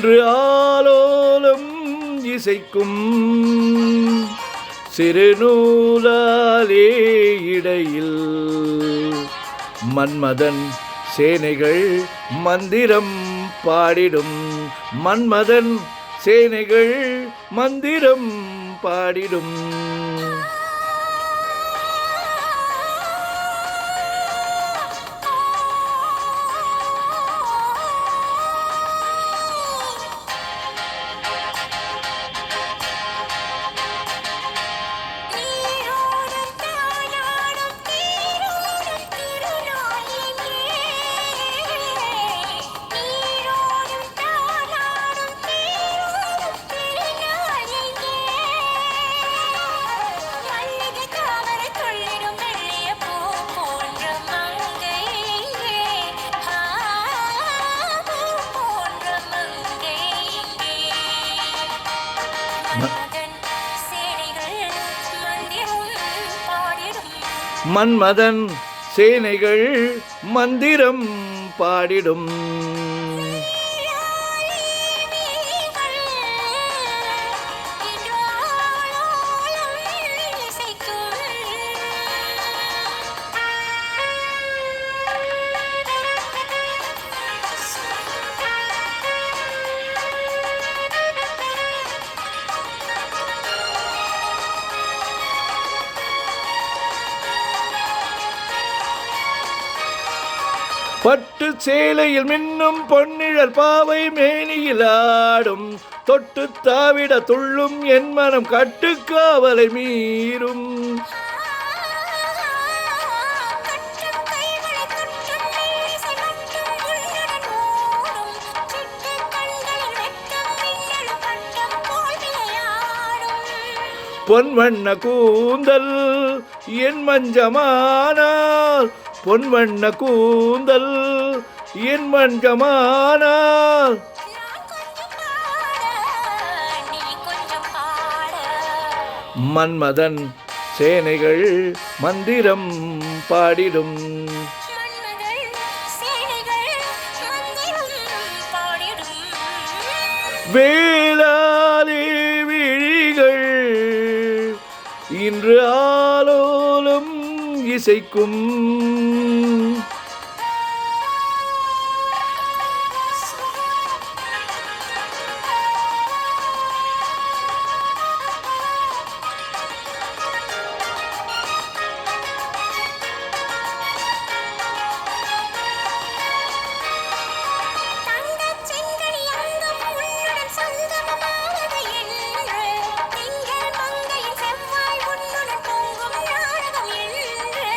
இன்று ஆலோலம் இசைக்கும் சிறுநூலாலே இடையில் மன்மதன் சேனைகள் மந்திரம் பாடிடும். மன்மதன் சேனைகள் மந்திரம் பாடிடும். மன்மதன் சேனைகள் மந்திரம் பாடிடும். பட்டு சேலையில் மின்னும் பொன்னிழல் பாவை மேனியில் ஆடும். தொட்டு தாவிட துள்ளும் என் மனம் கட்டுக்காவலை மீறும். பொன்வண்ண கூந்தல் என் மஞ்சமானால், பொன்வண்ண கூந்தல் என் மஞ்சமானால், மன்மதன் சேனைகள் மந்திரம் பாடிடும். வேளாலே விழிகள் இன்று ஆலோலம் இசைக்கும்.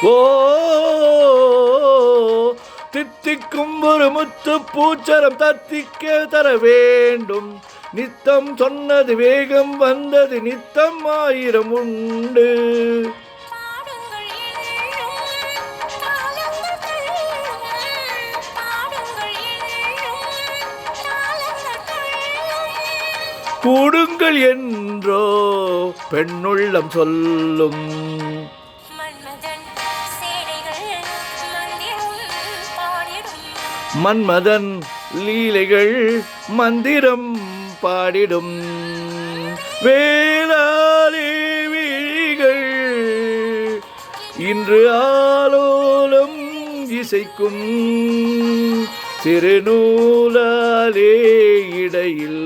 ஓ தித்திக்கும் ஒரு முத்து பூச்சரம் தத்திக்க தர வேண்டும். நித்தம் சொன்னது வேகம் வந்தது நித்தம் ஆயிரம் உண்டு. கூடுங்கள் என்றோ பெண்ணுள்ளம் சொல்லும். மன்மதன் லீலைகள் மந்திரம் பாடிடும். வேளாலே விழிகள் இன்று ஆலோலம் இசைக்கும். சிறுநூலாலே இடையில்